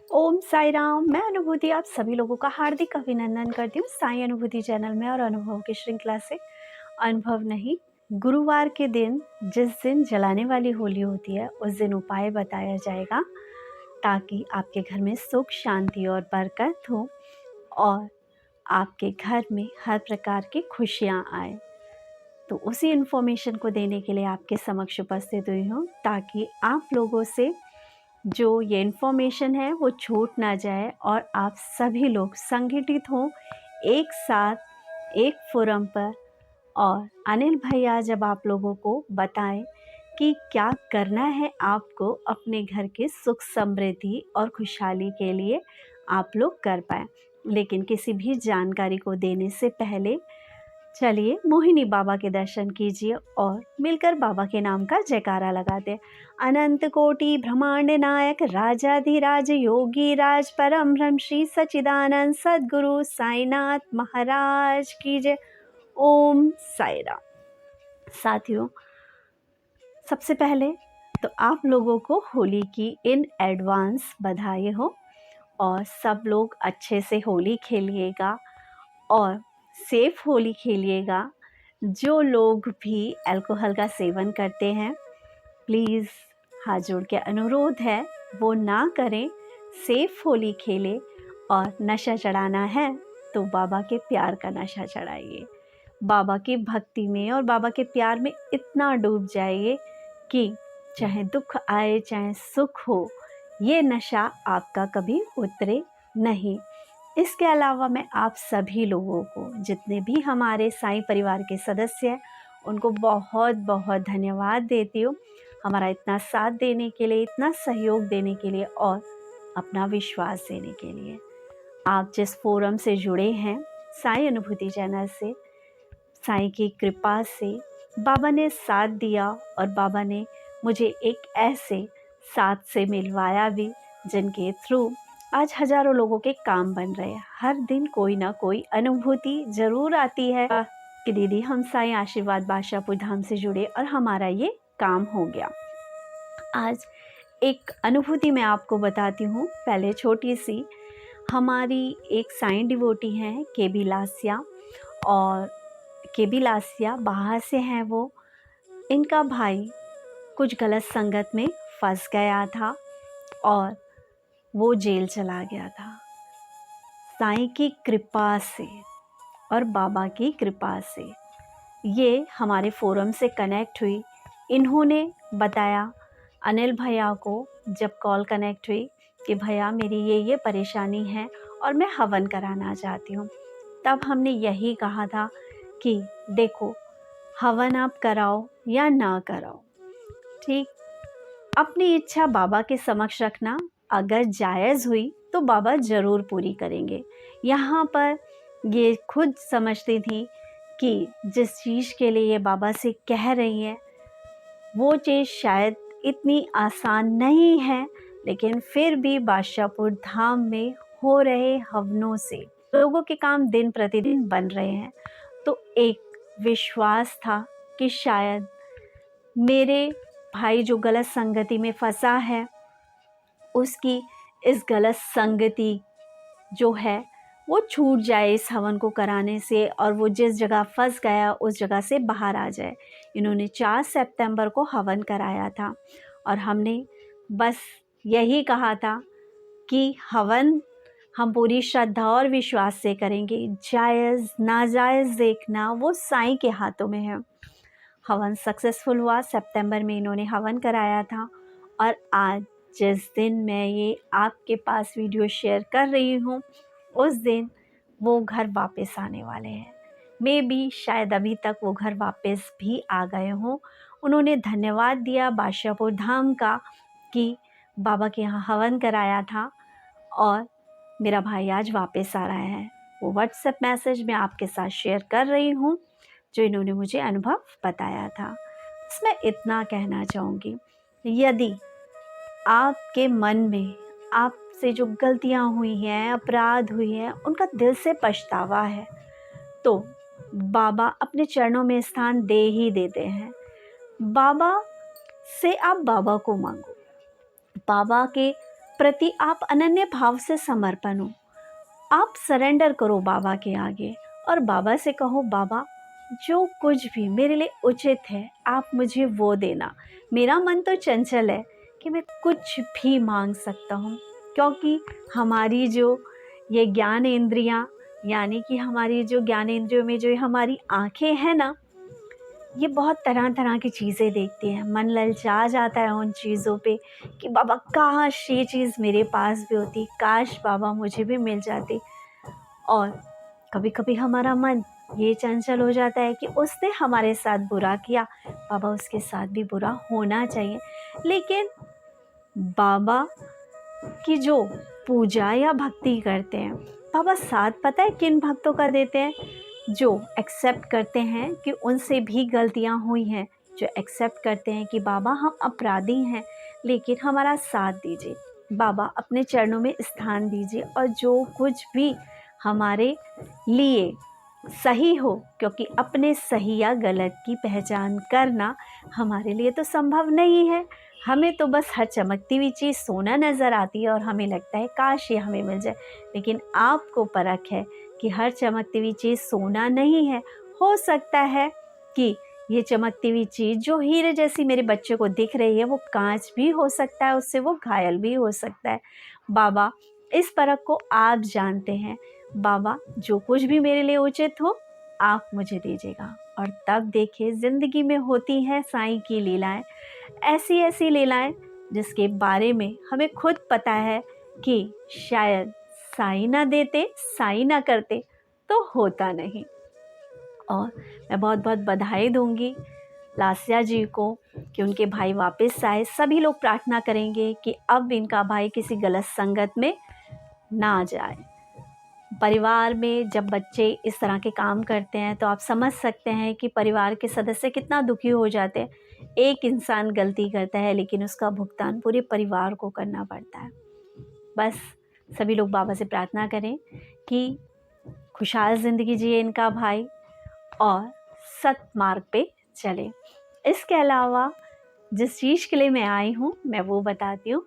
ओम साई राम। मैं अनुभूति आप सभी लोगों का हार्दिक अभिनंदन करती हूँ साई अनुभूति चैनल में और अनुभव की श्रृंखला से। अनुभव नहीं, गुरुवार के दिन जिस दिन जलाने वाली होली होती है उस दिन उपाय बताया जाएगा ताकि आपके घर में सुख शांति और बरकत हो और आपके घर में हर प्रकार की खुशियाँ आए। तो उसी इन्फॉर्मेशन को देने के लिए आपके समक्ष उपस्थित हुई हूँ ताकि आप लोगों से जो ये इन्फॉर्मेशन है वो छूट ना जाए और आप सभी लोग संगठित हों एक साथ एक फोरम पर। और अनिल भैया जब आप लोगों को बताएं कि क्या करना है आपको अपने घर के सुख समृद्धि और खुशहाली के लिए, आप लोग कर पाएँ। लेकिन किसी भी जानकारी को देने से पहले चलिए मोहिनी बाबा के दर्शन कीजिए और मिलकर बाबा के नाम का जयकारा लगाते। अनंत कोटि ब्रह्मांड नायक राजाधिराज योगी राज परम ब्रह्म श्री सच्चिदानंद सद्गुरु साईनाथ महाराज की जय। ओम साई राम। साथियों, सबसे पहले तो आप लोगों को होली की इन एडवांस बधाई हो और सब लोग अच्छे से होली खेलिएगा और सेफ होली खेलिएगा। जो लोग भी अल्कोहल का सेवन करते हैं प्लीज़ हाथ जोड़ के अनुरोध है वो ना करें, सेफ होली खेलें। और नशा चढ़ाना है तो बाबा के प्यार का नशा चढ़ाइए, बाबा की भक्ति में और बाबा के प्यार में इतना डूब जाइए कि चाहे दुख आए चाहे सुख हो, ये नशा आपका कभी उतरे नहीं। इसके अलावा मैं आप सभी लोगों को, जितने भी हमारे साईं परिवार के सदस्य हैं, उनको बहुत बहुत धन्यवाद देती हूँ हमारा इतना साथ देने के लिए, इतना सहयोग देने के लिए और अपना विश्वास देने के लिए। आप जिस फोरम से जुड़े हैं साई अनुभूति चैनल से, साईं की कृपा से बाबा ने साथ दिया और बाबा ने मुझे एक ऐसे साथ से मिलवाया भी जिनके थ्रू आज हजारों लोगों के काम बन रहे हैं। हर दिन कोई ना कोई अनुभूति जरूर आती है कि दीदी हम साईं आशीर्वाद बादशाहपुर धाम से जुड़े और हमारा ये काम हो गया। आज एक अनुभूति मैं आपको बताती हूँ। पहले छोटी सी, हमारी एक साईं डिवोटी हैं केबी लासिया, और केबी लासिया बाहर से हैं वो। इनका भाई कुछ गलत संगत में फंस गया था और वो जेल चला गया था। साईं की कृपा से और बाबा की कृपा से ये हमारे फोरम से कनेक्ट हुई। इन्होंने बताया अनिल भैया को, जब कॉल कनेक्ट हुई कि भैया मेरी ये परेशानी है और मैं हवन कराना चाहती हूँ, तब हमने यही कहा था कि देखो हवन आप कराओ या ना कराओ, ठीक, अपनी इच्छा बाबा के समक्ष रखना, अगर जायज़ हुई तो बाबा ज़रूर पूरी करेंगे। यहाँ पर ये खुद समझती थी कि जिस चीज़ के लिए ये बाबा से कह रही हैं वो चीज़ शायद इतनी आसान नहीं है, लेकिन फिर भी बादशाहपुर धाम में हो रहे हवनों से लोगों के काम दिन प्रतिदिन बन रहे हैं। तो एक विश्वास था कि शायद मेरे भाई जो गलत संगति में फंसा है उसकी इस गलत संगति जो है वो छूट जाए इस हवन को कराने से और वो जिस जगह फंस गया उस जगह से बाहर आ जाए। इन्होंने 4 सितंबर को हवन कराया था और हमने बस यही कहा था कि हवन हम पूरी श्रद्धा और विश्वास से करेंगे, जायज़ नाजायज़ देखना वो साईं के हाथों में है। हवन सक्सेसफुल हुआ। सितंबर में इन्होंने हवन कराया था और आज जिस दिन मैं ये आपके पास वीडियो शेयर कर रही हूँ उस दिन वो घर वापस आने वाले हैं। मे बी शायद अभी तक वो घर वापस भी आ गए हों। उन्होंने धन्यवाद दिया बादशाहपुर धाम का कि बाबा के यहाँ हवन कराया था और मेरा भाई आज वापस आ रहा है। वो व्हाट्सएप मैसेज मैं आपके साथ शेयर कर रही हूँ जो इन्होंने मुझे अनुभव बताया था। इसमें इतना कहना चाहूँगी, यदि आपके मन में आपसे जो गलतियाँ हुई हैं, अपराध हुई हैं, उनका दिल से पछतावा है तो बाबा अपने चरणों में स्थान दे ही देते हैं। बाबा से आप बाबा को मांगो, बाबा के प्रति आप अनन्य भाव से समर्पण हो। आप सरेंडर करो बाबा के आगे और बाबा से कहो, बाबा जो कुछ भी मेरे लिए उचित है आप मुझे वो देना। मेरा मन तो चंचल है कि मैं कुछ भी मांग सकता हूँ, क्योंकि हमारी जो ये ज्ञान इंद्रियाँ, यानी कि हमारी जो ज्ञान इंद्रियों में जो हमारी आँखें हैं ना, ये बहुत तरह तरह की चीज़ें देखती हैं। मन ललचा जाता है उन चीज़ों पे कि बाबा काश ये चीज़ मेरे पास भी होती, काश बाबा मुझे भी मिल जाती। और कभी कभी हमारा मन ये चंचल हो जाता है कि उसने हमारे साथ बुरा किया, बाबा उसके साथ भी बुरा होना चाहिए। लेकिन बाबा की जो पूजा या भक्ति करते हैं, बाबा साथ पता है किन भक्तों का देते हैं? जो एक्सेप्ट करते हैं कि उनसे भी गलतियां हुई हैं, जो एक्सेप्ट करते हैं कि बाबा हम अपराधी हैं, लेकिन हमारा साथ दीजिए, बाबा अपने चरणों में स्थान दीजिए और जो कुछ भी हमारे लिए सही हो, क्योंकि अपने सही या गलत की पहचान करना हमारे लिए तो संभव नहीं है। हमें तो बस हर चमकती हुई चीज़ सोना नज़र आती है और हमें लगता है काश ये हमें मिल जाए। लेकिन आपको परख है कि हर चमकती हुई चीज़ सोना नहीं है। हो सकता है कि ये चमकती हुई चीज़ जो हीरे जैसी मेरे बच्चे को दिख रही है, वो कांच भी हो सकता है, उससे वो घायल भी हो सकता है। बाबा इस परख को आप जानते हैं। बाबा जो कुछ भी मेरे लिए उचित हो आप मुझे दीजिएगा। और तब देखिए ज़िंदगी में होती हैं साईं की लीलाएं, ऐसी ऐसी लीलाएं जिसके बारे में हमें खुद पता है कि शायद साईं ना देते, साईं ना करते तो होता नहीं। और मैं बहुत बहुत बधाई दूंगी लास्या जी को कि उनके भाई वापस आए। सभी लोग प्रार्थना करेंगे कि अब इनका भाई किसी गलत संगत में ना जाए। परिवार में जब बच्चे इस तरह के काम करते हैं तो आप समझ सकते हैं कि परिवार के सदस्य कितना दुखी हो जाते हैं। एक इंसान गलती करता है लेकिन उसका भुगतान पूरे परिवार को करना पड़ता है। बस सभी लोग बाबा से प्रार्थना करें कि खुशहाल ज़िंदगी जिए इनका भाई और सत्मार्ग पे चले। इसके अलावा जिस चीज़ के लिए मैं आई हूँ मैं वो बताती हूँ।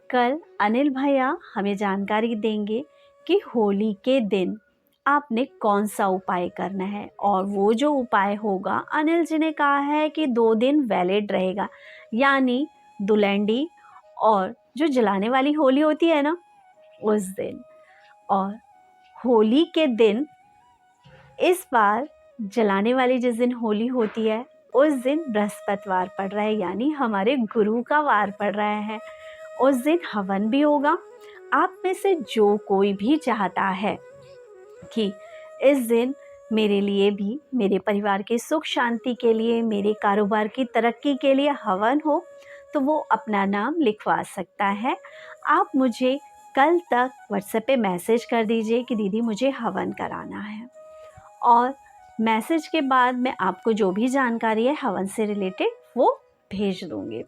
कल अनिल भैया हमें जानकारी देंगे कि होली के दिन आपने कौन सा उपाय करना है, और वो जो उपाय होगा अनिल जी ने कहा है कि 2 दिन वैलिड रहेगा, यानी दुलहंडी और जो जलाने वाली होली होती है ना उस दिन। और होली के दिन इस बार जलाने वाली जिस दिन होली होती है उस दिन बृहस्पतिवार पड़ रहा है, यानी हमारे गुरु का वार पड़ रहा है। उस दिन हवन भी होगा। आप में से जो कोई भी चाहता है कि इस दिन मेरे लिए भी, मेरे परिवार के सुख शांति के लिए, मेरे कारोबार की तरक्की के लिए हवन हो, तो वो अपना नाम लिखवा सकता है। आप मुझे कल तक व्हाट्सएप पे मैसेज कर दीजिए कि दीदी मुझे हवन कराना है, और मैसेज के बाद मैं आपको जो भी जानकारी है हवन से रिलेटेड वो भेज दूँगी।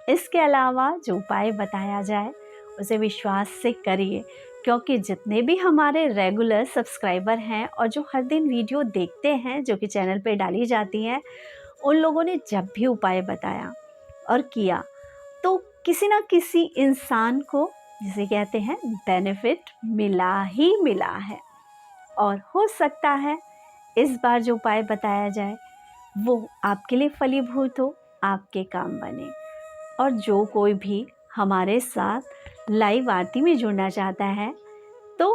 इसके अलावा जो उपाय बताया जाए उसे विश्वास से करिए, क्योंकि जितने भी हमारे रेगुलर सब्सक्राइबर हैं और जो हर दिन वीडियो देखते हैं जो कि चैनल पे डाली जाती हैं, उन लोगों ने जब भी उपाय बताया और किया तो किसी ना किसी इंसान को, जिसे कहते हैं, बेनिफिट मिला ही मिला है। और हो सकता है इस बार जो उपाय बताया जाए वो आपके लिए फलीभूत हो, आपके काम बने। और जो कोई भी हमारे साथ लाइव आरती में जुड़ना चाहता है तो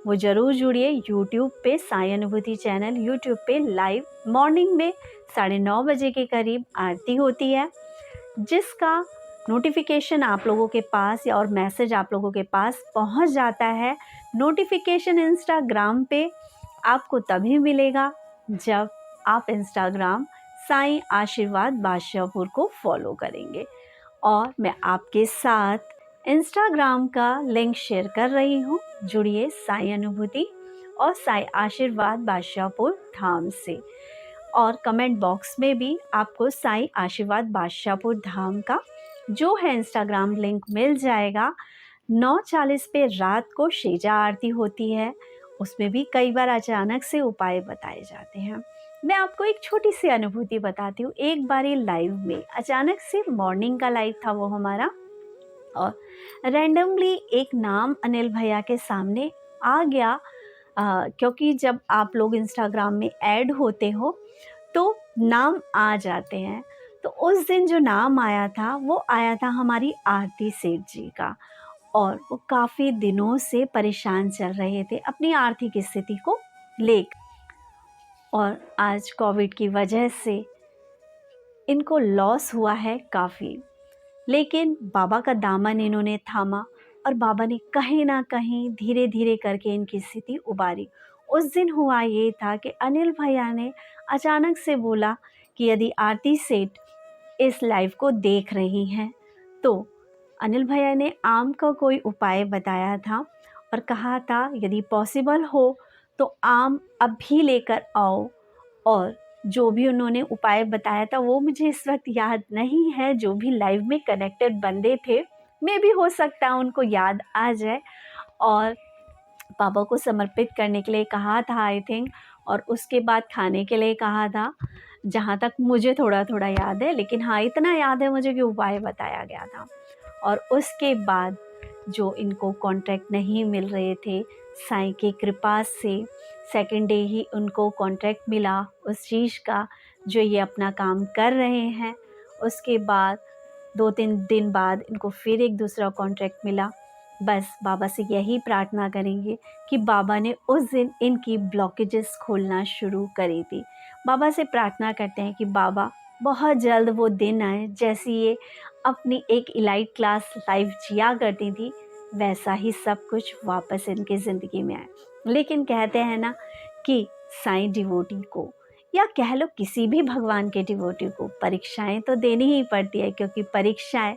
वो ज़रूर जुड़िए। यूट्यूब पे साईं अनुभूति चैनल, यूट्यूब पे लाइव मॉर्निंग में 9:30 बजे के करीब आरती होती है, जिसका नोटिफिकेशन आप लोगों के पास और मैसेज आप लोगों के पास पहुंच जाता है। नोटिफिकेशन इंस्टाग्राम पे आपको तभी मिलेगा जब आप इंस्टाग्राम साईं आशीर्वाद बादशाहपुर को फॉलो करेंगे। और मैं आपके साथ इंस्टाग्राम का लिंक शेयर कर रही हूँ। जुड़िए साईं अनुभूति और साईं आशीर्वाद बादशाहपुर धाम से। और कमेंट बॉक्स में भी आपको साईं आशीर्वाद बादशाहपुर धाम का जो है इंस्टाग्राम लिंक मिल जाएगा। 9:40 पे रात को शेजा आरती होती है, उसमें भी कई बार अचानक से उपाय बताए जाते हैं। मैं आपको एक छोटी सी अनुभूति बताती हूँ। एक बार ये लाइव में अचानक से, मॉर्निंग का लाइव था वो हमारा, और रैंडमली एक नाम अनिल भैया के सामने आ गया। क्योंकि जब आप लोग इंस्टाग्राम में ऐड होते हो तो नाम आ जाते हैं। तो उस दिन जो नाम आया था वो आया था हमारी आरती सेठ जी का, और वो काफ़ी दिनों से परेशान चल रहे थे अपनी आर्थिक स्थिति को लेकर, और आज कोविड की वजह से इनको लॉस हुआ है काफ़ी। लेकिन बाबा का दामन इन्होंने थामा और बाबा ने कहीं ना कहीं धीरे धीरे करके इनकी स्थिति उबारी। उस दिन हुआ ये था कि अनिल भैया ने अचानक से बोला कि यदि आरती सेठ इस लाइव को देख रही हैं तो अनिल भैया ने आम का कोई उपाय बताया था और कहा था यदि पॉसिबल हो तो आम अभी लेकर आओ। और जो भी उन्होंने उपाय बताया था वो मुझे इस वक्त याद नहीं है, जो भी लाइव में कनेक्टेड बंदे थे मे भी हो सकता है उनको याद आ जाए। और पापा को समर्पित करने के लिए कहा था आई थिंक, और उसके बाद खाने के लिए कहा था, जहाँ तक मुझे थोड़ा थोड़ा याद है। लेकिन हाँ, इतना याद है मुझे कि उपाय बताया गया था। और उसके बाद जो इनको कॉन्ट्रैक्ट नहीं मिल रहे थे, साईं की कृपा से सेकंड डे ही उनको कॉन्ट्रैक्ट मिला उस चीज़ का जो ये अपना काम कर रहे हैं। उसके बाद 2-3 दिन बाद इनको फिर एक दूसरा कॉन्ट्रैक्ट मिला। बस बाबा से यही प्रार्थना करेंगे कि बाबा ने उस दिन इनकी ब्लॉकेजेस खोलना शुरू करी थी। बाबा से प्रार्थना करते हैं कि बाबा बहुत जल्द वो दिन आए जैसी ये अपनी एक इलाइट क्लास लाइफ जिया करती थी, वैसा ही सब कुछ वापस इनकी ज़िंदगी में आए। लेकिन कहते हैं ना कि साईं डिवोटी को, या कह लो किसी भी भगवान के डिवोटी को, परीक्षाएं तो देनी ही पड़ती है, क्योंकि परीक्षाएं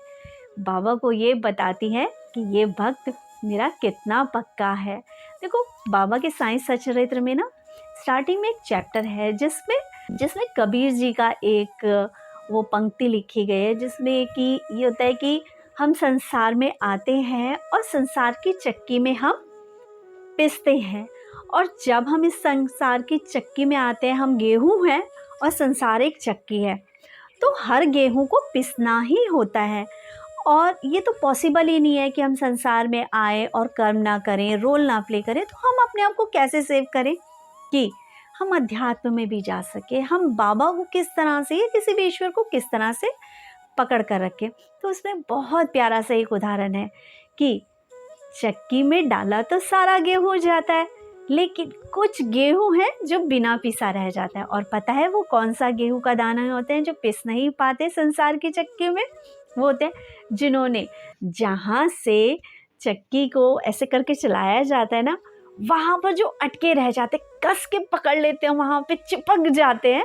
बाबा को ये बताती है कि ये भक्त मेरा कितना पक्का है। देखो, बाबा के साईं सचरित्र में ना स्टार्टिंग में एक चैप्टर है जिसमें कबीर जी का एक वो पंक्ति लिखी गई है, जिसमें कि ये होता है कि हम संसार में आते हैं और संसार की चक्की में हम पिसते हैं, और जब हम इस संसार की चक्की में आते हैं, हम गेहूं हैं और संसार एक चक्की है, तो हर गेहूं को पिसना ही होता है। और ये तो पॉसिबल ही नहीं है कि हम संसार में आए और कर्म ना करें, रोल ना प्ले करें। तो हम अपने आप को कैसे सेव करें कि हम अध्यात्म में भी जा सके, हम बाबा को किस तरह से या किसी भी ईश्वर को किस तरह से पकड़ कर रखें। तो उसमें बहुत प्यारा सा एक उदाहरण है कि चक्की में डाला तो सारा गेहूं जाता है, लेकिन कुछ गेहूं है जो बिना पिसा रह जाता है। और पता है वो कौन सा गेहूं का दाना होते हैं जो पिस नहीं पाते संसार की चक्की में? वो होते हैं जिन्होंने, जहाँ से चक्की को ऐसे करके चलाया जाता है ना, वहाँ पर जो अटके रह जाते, कस के पकड़ लेते हैं, वहाँ पे चिपक जाते हैं,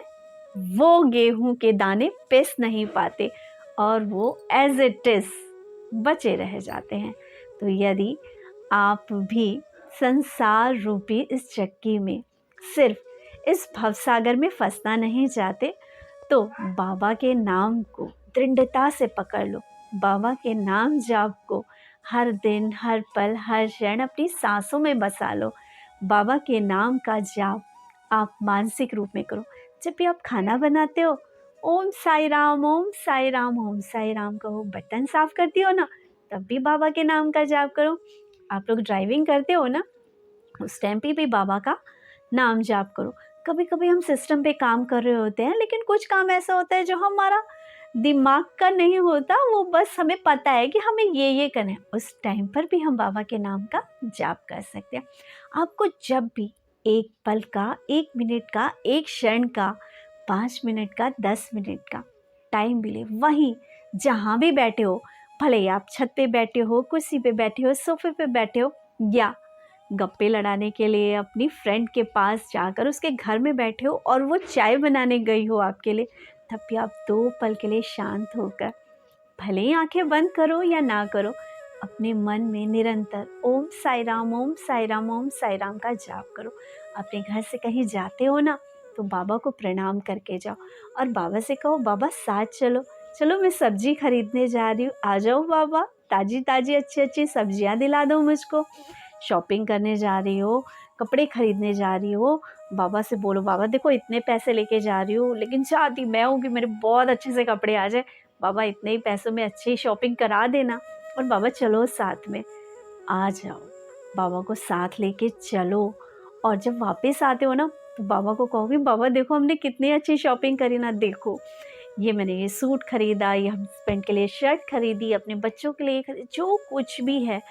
वो गेहूं के दाने पिस नहीं पाते और वो एज इट इज बचे रह जाते हैं। तो यदि आप भी संसार रूपी इस चक्की में सिर्फ इस भवसागर में फंसना नहीं चाहते, तो बाबा के नाम को दृढ़ता से पकड़ लो। बाबा के नाम जाप को हर दिन, हर पल, हर क्षण अपनी सांसों में बसा लो। बाबा के नाम का जाप आप मानसिक रूप में करो। जब भी आप खाना बनाते हो, ओम साई राम, ओम साई राम, ओम साई राम कहो। बर्तन साफ करती हो ना, तब भी बाबा के नाम का जाप करो। आप लोग ड्राइविंग करते हो ना, उस टाइम पे भी बाबा का नाम जाप करो। कभी कभी हम सिस्टम पे काम कर रहे होते हैं, लेकिन कुछ काम ऐसा होता है जो हमारा दिमाग का नहीं होता, वो बस हमें पता है कि हमें ये करना है। उस टाइम पर भी हम बाबा के नाम का जाप कर सकते हैं। आपको जब भी एक पल का, 1 मिनट का, 1 क्षण का, 5 मिनट का, 10 मिनट का टाइम मिले, वहीं जहाँ भी बैठे हो, भले ही आप छत पे बैठे हो, कुर्सी पे बैठे हो, सोफे पे बैठे हो, या गप्पे लड़ाने के लिए अपनी फ्रेंड के पास जाकर उसके घर में बैठे हो और वो चाय बनाने गई हो आपके लिए, तब भी आप 2 पल के लिए शांत होकर, भले ही आंखें बंद करो या ना करो, अपने मन में निरंतर ओम साई राम, ओम साई राम, ओम साई राम का जाप करो। अपने घर से कहीं जाते हो ना, तो बाबा को प्रणाम करके जाओ और बाबा से कहो, बाबा साथ चलो, चलो मैं सब्जी खरीदने जा रही हूँ, आ जाओ बाबा, ताज़ी ताज़ी अच्छी अच्छी सब्जियाँ दिला दो मुझको। शॉपिंग करने जा रही हो, कपड़े खरीदने जा रही हो, बाबा से बोलो, बाबा देखो इतने पैसे लेके जा रही हूँ, लेकिन चाहती मैं हूँ कि मेरे बहुत अच्छे से कपड़े आ जाए। बाबा इतने ही पैसों में अच्छी शॉपिंग करा देना। और बाबा चलो साथ में, आ जाओ, बाबा को साथ लेके चलो। और जब वापस आते हो ना, तो बाबा को कहोगे बाबा देखो हमने कितनी अच्छी शॉपिंग करी ना, देखो ये मैंने ये सूट खरीदा, ये हस्बैंड के लिए शर्ट खरीदी, अपने बच्चों के लिए खरीदी, जो कुछ भी है।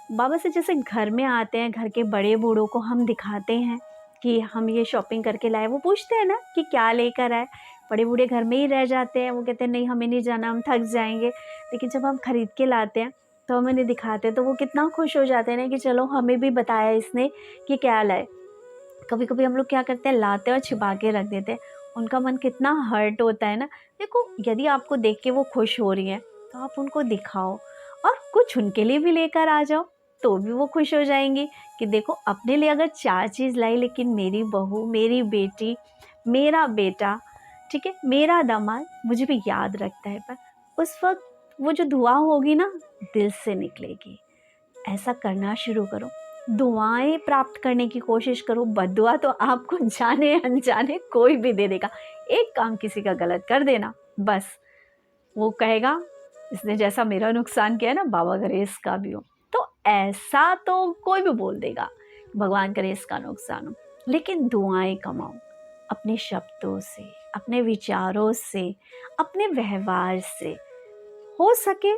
बाबा से जैसे घर में आते हैं, घर के बड़े बूढ़ों को हम दिखाते हैं कि हम ये शॉपिंग करके लाए, वो पूछते हैं ना कि क्या लेकर आए। बड़े बूढ़े घर में ही रह जाते हैं, वो कहते हैं नहीं हमें नहीं जाना, हम थक जाएंगे। लेकिन जब हम खरीद के लाते हैं तो हम उन्हें दिखाते हैं, तो वो कितना खुश हो जाते हैं ना कि चलो हमें भी बताया इसने कि क्या लाए। कभी कभी हम लोग क्या करते हैं, लाते और छिपा के रख देते हैं, उनका मन कितना हर्ट होता है ना। देखो यदि आपको देख के वो खुश हो रही हैं तो आप उनको दिखाओ, और कुछ उनके लिए भी लेकर आ जाओ, तो भी वो खुश हो जाएंगी कि देखो अपने लिए अगर 4 चीज़ लाई, लेकिन मेरी बहू, मेरी बेटी, मेरा बेटा, ठीक है, मेरा दामाद मुझे भी याद रखता है। पर उस वक्त वो जो दुआ होगी ना, दिल से निकलेगी। ऐसा करना शुरू करो, दुआएं प्राप्त करने की कोशिश करो। बद्दुआ तो आपको जाने अनजाने कोई भी दे देगा। एक काम किसी का गलत कर देना, बस वो कहेगा इसने जैसा मेरा नुकसान किया है ना, बाबा करे इसका भी हो। तो ऐसा तो कोई भी बोल देगा, भगवान करे इसका नुकसान हो। लेकिन दुआएं कमाओ अपने शब्दों से, अपने विचारों से, अपने व्यवहार से। हो सके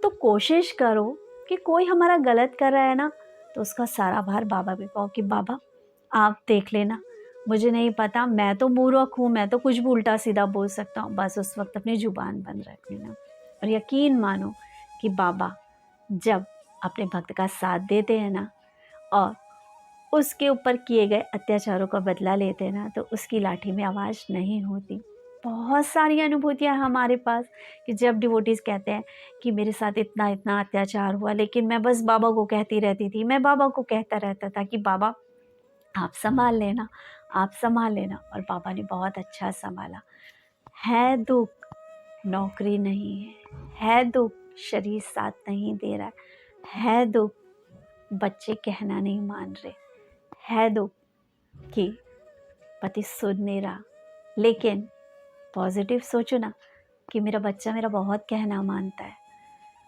तो कोशिश करो कि कोई हमारा गलत कर रहा है ना, तो उसका सारा भार बाबा पे पाओ कि बाबा आप देख लेना, मुझे नहीं पता, मैं तो मूर्ख हूँ, मैं तो कुछ भी उल्टा सीधा बोल सकता हूँ। बस उस वक्त अपनी जुबान बंद रख लेना और यकीन मानो कि बाबा जब अपने भक्त का साथ देते हैं ना, और उसके ऊपर किए गए अत्याचारों का बदला लेते हैं ना, तो उसकी लाठी में आवाज़ नहीं होती। बहुत सारी अनुभूतियाँ हमारे पास कि जब डिवोटीज़ कहते हैं कि मेरे साथ इतना इतना अत्याचार हुआ, लेकिन मैं बस बाबा को कहती रहती थी, मैं बाबा को कहता रहता था कि बाबा आप संभाल लेना, आप संभाल लेना। और बाबा ने बहुत अच्छा संभाला। है दुख, नौकरी नहीं है दुख, शरीर साथ नहीं दे रहा है दुख, बच्चे कहना नहीं मान रहे, है दुख कि पति सुन नहीं रहा। लेकिन पॉजिटिव सोचो ना कि मेरा बच्चा मेरा बहुत कहना मानता है।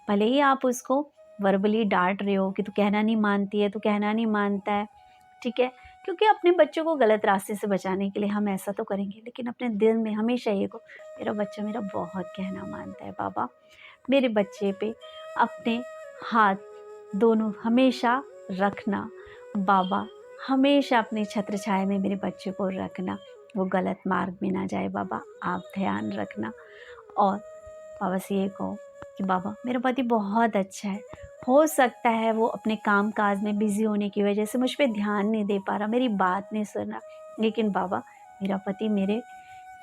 भले ही आप उसको वर्बली डांट रहे हो कि तू कहना नहीं मानती है, तू कहना नहीं मानता है, ठीक है, क्योंकि अपने बच्चों को गलत रास्ते से बचाने के लिए हम ऐसा तो करेंगे, लेकिन अपने दिल में हमेशा ये को मेरा बच्चा मेरा बहुत कहना मानता है। बाबा मेरे बच्चे पे अपने हाथ दोनों हमेशा रखना, बाबा हमेशा अपने छत्र छाया में मेरे बच्चे को रखना, वो गलत मार्ग में ना जाए, बाबा आप ध्यान रखना। और बाबा से ये कहो कि बाबा मेरा पति बहुत अच्छा है, हो सकता है वो अपने काम काज में बिजी होने की वजह से मुझ पर ध्यान नहीं दे पा रहा, मेरी बात नहीं सुन रहा, लेकिन बाबा मेरा पति मेरे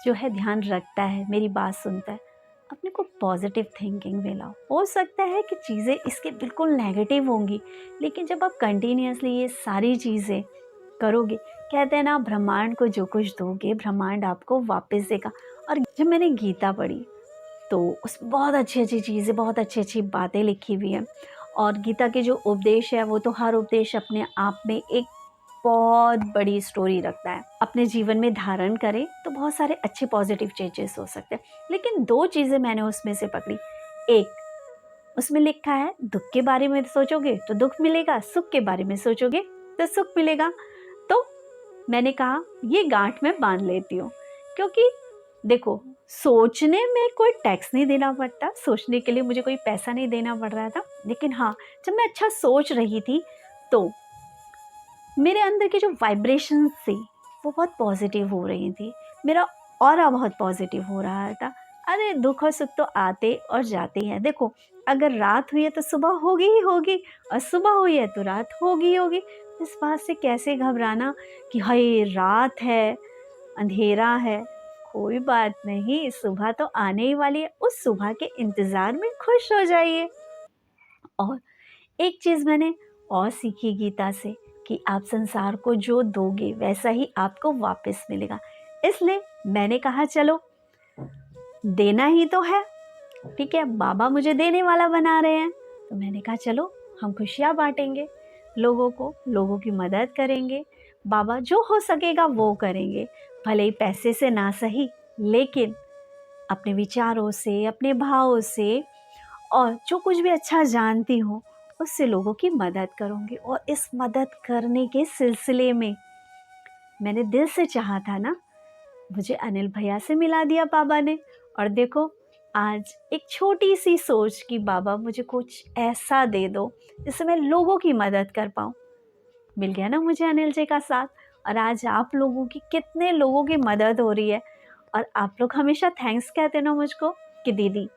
जो है ध्यान रखता है, मेरी बात सुनता है। अपने को पॉजिटिव थिंकिंग में लाओ। हो सकता है कि चीज़ें इसके बिल्कुल नेगेटिव होंगी, लेकिन जब आप कंटिन्यूसली ये सारी चीज़ें करोगे, कहते हैं ना ब्रह्मांड को जो कुछ दोगे ब्रह्मांड आपको वापस देगा। और जब मैंने गीता पढ़ी तो उसमें बहुत अच्छी अच्छी चीज़ें, बहुत अच्छी अच्छी बातें लिखी हुई हैं। और गीता के जो उपदेश है वो तो हर उपदेश अपने आप में एक बहुत बड़ी स्टोरी रखता है। अपने जीवन में धारण करें तो बहुत सारे अच्छे पॉजिटिव चेंजेस हो सकते हैं। लेकिन 2 चीज़ें मैंने उसमें से पकड़ी। एक, उसमें लिखा है दुख के बारे में सोचोगे तो दुख मिलेगा, सुख के बारे में सोचोगे तो सुख मिलेगा। तो मैंने कहा ये गांठ में बांध लेती हूँ, क्योंकि देखो सोचने में कोई टैक्स नहीं देना पड़ता, सोचने के लिए मुझे कोई पैसा नहीं देना पड़ रहा था। लेकिन हाँ, जब मैं अच्छा सोच रही थी तो मेरे अंदर की जो वाइब्रेशन थी वो बहुत पॉजिटिव हो रही थी, मेरा ऑरा बहुत पॉजिटिव हो रहा था। अरे दुख और सुख तो आते और जाते हैं। देखो अगर रात हुई है तो सुबह होगी ही होगी, और सुबह हुई है तो रात होगी ही होगी। इस बात से कैसे घबराना कि हाय रात है, अंधेरा है। कोई बात नहीं, सुबह तो आने ही वाली है, उस सुबह के इंतज़ार में खुश हो जाइए। और एक चीज़ मैंने और सीखी गीता से कि आप संसार को जो दोगे वैसा ही आपको वापस मिलेगा। इसलिए मैंने कहा चलो देना ही तो है, ठीक है, बाबा मुझे देने वाला बना रहे हैं, तो मैंने कहा चलो हम खुशियाँ बांटेंगे, लोगों को, लोगों की मदद करेंगे। बाबा जो हो सकेगा वो करेंगे, भले ही पैसे से ना सही, लेकिन अपने विचारों से, अपने भावों से और जो कुछ भी अच्छा जानती हूँ उससे लोगों की मदद करूँगी। और इस मदद करने के सिलसिले में मैंने दिल से चाहा था ना, मुझे अनिल भैया से मिला दिया बाबा ने। और देखो आज एक छोटी सी सोच कि बाबा मुझे कुछ ऐसा दे दो जिससे मैं लोगों की मदद कर पाऊँ, मिल गया ना मुझे अनिल जी का साथ। और आज आप लोगों की, कितने लोगों की मदद हो रही है। और आप लोग हमेशा थैंक्स कहते ना मुझको कि दीदी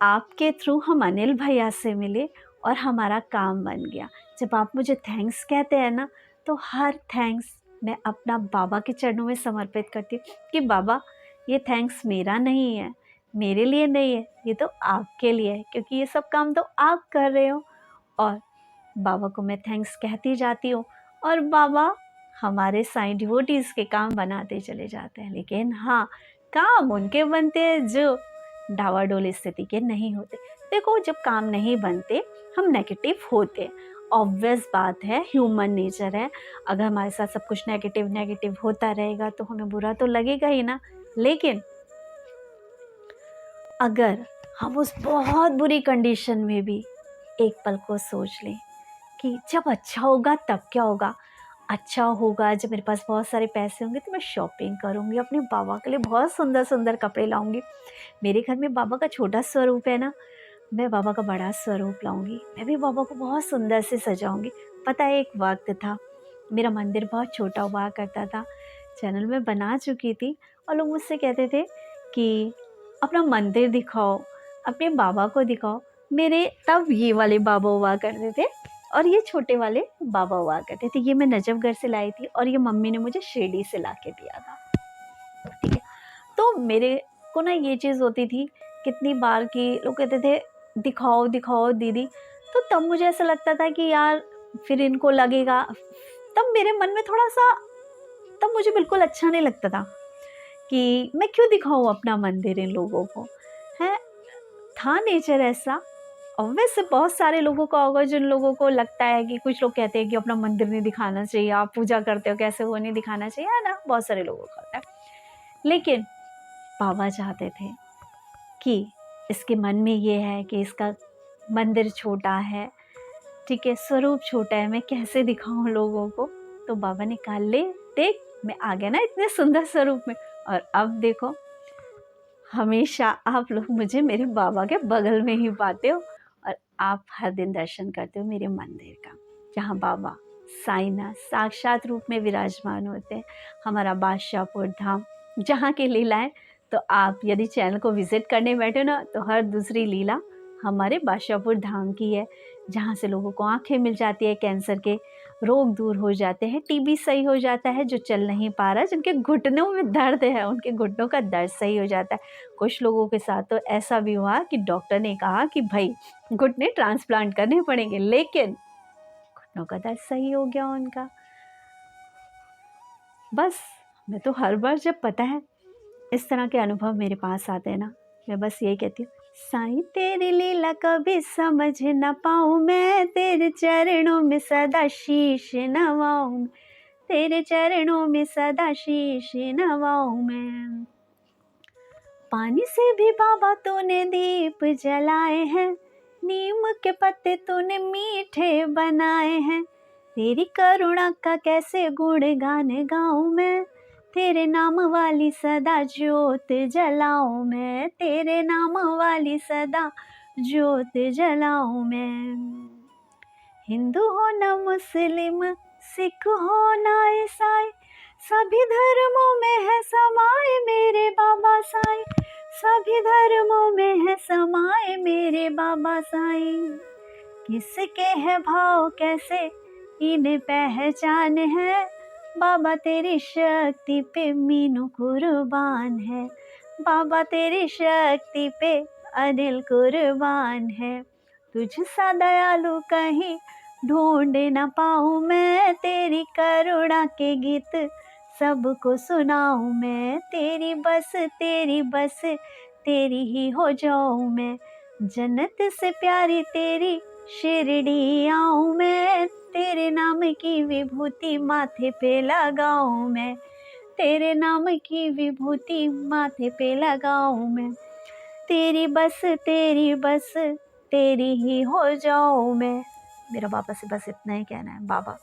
आपके थ्रू हम अनिल भैया से मिले और हमारा काम बन गया। जब आप मुझे थैंक्स कहते हैं ना, तो हर थैंक्स मैं अपना बाबा के चरणों में समर्पित करती हूँ कि बाबा ये थैंक्स मेरा नहीं है, मेरे लिए नहीं है, ये तो आपके लिए है, क्योंकि ये सब काम तो आप कर रहे हो। और बाबा को मैं थैंक्स कहती जाती हूँ। और बाबा हमारे साईं डिवोटीज़ के काम बनाते चले जाते हैं। लेकिन हाँ, काम उनके बनते हैं जो डावाडोल स्थिति के नहीं होते। देखो जब काम नहीं बनते हम नेगेटिव होते हैं, ऑब्वियस बात है, ह्यूमन नेचर है। अगर हमारे साथ सब कुछ नेगेटिव नेगेटिव होता रहेगा तो हमें बुरा तो लगेगा ही ना। लेकिन अगर हम उस बहुत बुरी कंडीशन में भी एक पल को सोच लें कि जब अच्छा होगा तब क्या होगा, अच्छा होगा जब मेरे पास बहुत सारे पैसे होंगे तो मैं शॉपिंग करूँगी, अपने बाबा के लिए बहुत सुंदर सुंदर कपड़े लाऊंगी। मेरे घर में बाबा का छोटा स्वरूप है ना, मैं बाबा का बड़ा स्वरूप लाऊंगी, मैं भी बाबा को बहुत सुंदर से सजाऊंगी। पता है एक वक्त था मेरा मंदिर बहुत छोटा हुआ करता था, चैनल में बना चुकी थी और लोग मुझसे कहते थे कि अपना मंदिर दिखाओ, अपने बाबा को दिखाओ। मेरे तब ये वाले बाबा हुआ करते थे और ये छोटे वाले बाबा हुआ करते थे। ये मैं नजफगढ़ से लाई थी और ये मम्मी ने मुझे शिरडी से ला के दिया था। ठीक है, तो मेरे को ना ये चीज़ होती थी कितनी बार कि लोग कहते थे दिखाओ दिखाओ दीदी, तो तब मुझे ऐसा लगता था कि यार फिर इनको लगेगा, तब मेरे मन में थोड़ा सा, तब मुझे बिल्कुल अच्छा नहीं लगता था कि मैं क्यों दिखाऊं अपना मंदिर इन लोगों को, है। था नेचर ऐसा। ऑब्वियस बहुत सारे लोगों का होगा जिन लोगों को लगता है कि, कुछ लोग कहते हैं कि अपना मंदिर नहीं दिखाना चाहिए, आप पूजा करते हो कैसे वो नहीं दिखाना चाहिए, है ना, बहुत सारे लोगों का होता है। लेकिन बाबा चाहते थे कि इसके मन में ये है कि इसका मंदिर छोटा है, ठीक है, स्वरूप छोटा है, मैं कैसे दिखाऊं लोगों को। तो बाबा ने कहा ले देख, मैं आ गया ना इतने सुंदर स्वरूप में। और अब देखो हमेशा आप लोग मुझे मेरे बाबा के बगल में ही पाते हो और आप हर दिन दर्शन करते हो मेरे मंदिर का, जहाँ बाबा साईनाथ साक्षात रूप में विराजमान होते हैं। हमारा बादशाहपुर धाम, जहाँ की लीलाएं, तो आप यदि चैनल को विजिट करने बैठे ना, तो हर दूसरी लीला हमारे बादशाहपुर धाम की है, जहाँ से लोगों को आंखें मिल जाती है, कैंसर के रोग दूर हो जाते हैं, टीबी सही हो जाता है, जो चल नहीं पा रहा, जिनके घुटनों में दर्द है उनके घुटनों का दर्द सही हो जाता है। कुछ लोगों के साथ तो ऐसा भी हुआ कि डॉक्टर ने कहा कि भाई घुटने ट्रांसप्लांट करने पड़ेंगे, लेकिन घुटनों का दर्द सही हो गया उनका। बस मैं तो हर बार जब पता है इस तरह के अनुभव मेरे पास आते हैं ना, मैं बस यही कहती हूँ, साईं तेरी लीला कभी समझ न पाऊँ मैं, तेरे चरणों में सदा शीश नवाऊं, तेरे चरणों में सदा शीश नवाऊं मैं। पानी से भी बाबा तूने दीप जलाए हैं, नीम के पत्ते तूने मीठे बनाए हैं, तेरी करुणा का कैसे गुणगान गाऊं मैं, तेरे नाम वाली सदा ज्योत जलाऊं मैं, तेरे नाम वाली सदा ज्योत जलाऊं मैं। हिंदू हो न मुस्लिम, सिख हो न ईसाई, सभी धर्मों में है समाए मेरे बाबा साईं, सभी धर्मों में है समाए मेरे बाबा साईं। किसके है भाव कैसे इन्हें पहचान है, बाबा तेरी शक्ति पे मीनू कुर्बान है, बाबा तेरी शक्ति पे अनिल कुर्बान है। तुझ सा दयालु कहीं ढूंढ न पाऊँ मैं, तेरी करुणा के गीत सबको सुनाऊं मैं, तेरी बस तेरी ही हो जाऊं मैं, जन्नत से प्यारी तेरी शिरडी आऊं मैं, तेरे नाम की विभूति माथे पे लगाऊं मैं, तेरे नाम की विभूति माथे पे लगाऊं मैं, तेरी बस तेरी ही हो जाऊं मैं। मेरा बाबा से बस इतना ही कहना है, बाबा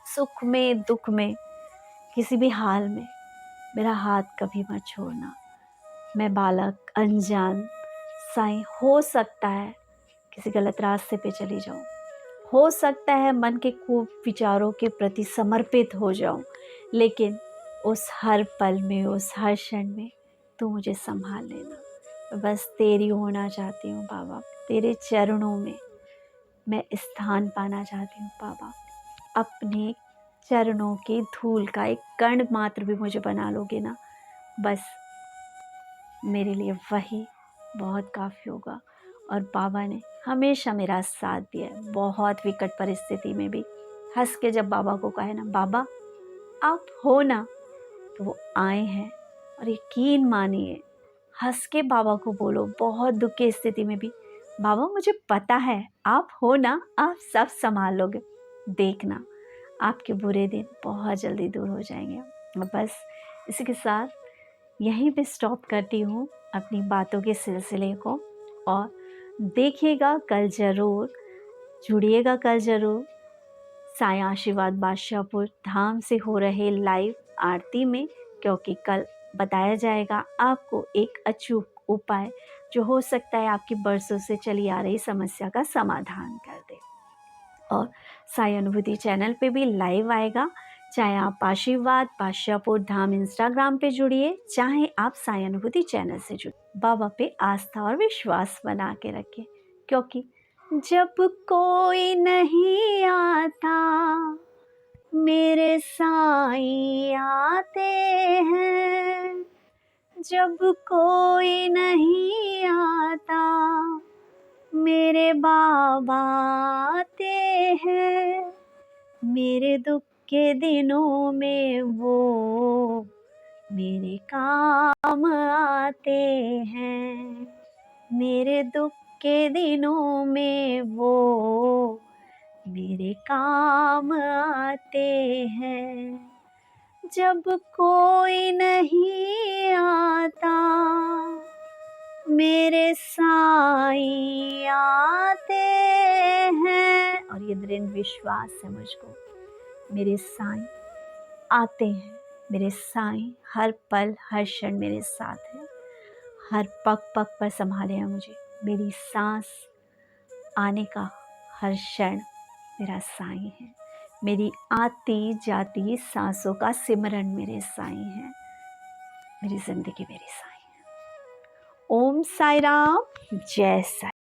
सुख में दुख में किसी भी हाल में मेरा हाथ कभी मत छोड़ना। मैं बालक अनजान साईं, हो सकता है किसी गलत रास्ते पे चली जाऊं, हो सकता है मन के विचारों के प्रति समर्पित हो जाऊं, लेकिन उस हर पल में, उस हर क्षण में तू मुझे संभाल लेना। बस तेरी होना चाहती हूँ बाबा, तेरे चरणों में मैं स्थान पाना चाहती हूँ बाबा। अपने चरणों की धूल का एक कण मात्र भी मुझे बना लोगे ना, बस मेरे लिए वही बहुत काफ़ी होगा। और बाबा ने हमेशा मेरा साथ दिया है, बहुत विकट परिस्थिति में भी हंस के जब बाबा को कहे ना, बाबा आप हो ना, तो वो आए हैं। और यकीन मानिए, हंस के बाबा को बोलो बहुत दुख की स्थिति में भी, बाबा मुझे पता है आप हो ना, आप सब संभाल लोगे, देखना आपके बुरे दिन बहुत जल्दी दूर हो जाएंगे। और बस इसी के साथ यहीं पे स्टॉप करती हूँ अपनी बातों के सिलसिले को। और देखिएगा कल ज़रूर, जुड़िएगा कल ज़रूर साईं आशीर्वाद बादशाहपुर धाम से हो रहे लाइव आरती में, क्योंकि कल बताया जाएगा आपको एक अचूक उपाय जो हो सकता है आपकी बरसों से चली आ रही समस्या का समाधान कर दे। और साईं अनुभूति चैनल पे भी लाइव आएगा, चाहे आप आशीर्वाद बादशाहपुर धाम इंस्टाग्राम पे जुड़िए, चाहे आप साईं अनुभूति चैनल से जुड़िए। बाबा पे आस्था और विश्वास बना के रखें, क्योंकि जब कोई नहीं आता मेरे साईं आते हैं, जब कोई नहीं आता मेरे बाबा आते हैं। मेरे दुख के दिनों में वो मेरे काम आते हैं, मेरे दुख के दिनों में वो मेरे काम आते हैं। जब कोई नहीं आता मेरे साईं आते हैं। और ये दृढ़ विश्वास है मुझको, मेरे साईं आते हैं, मेरे साईं हर पल हर क्षण मेरे साथ हैं, हर पग पग पर संभाले हैं मुझे। मेरी सांस आने का हर क्षण मेरा साईं है, मेरी आती जाती सांसों का सिमरन मेरे साईं है, मेरी जिंदगी मेरी साईं है। ओम साई राम, जय साईं।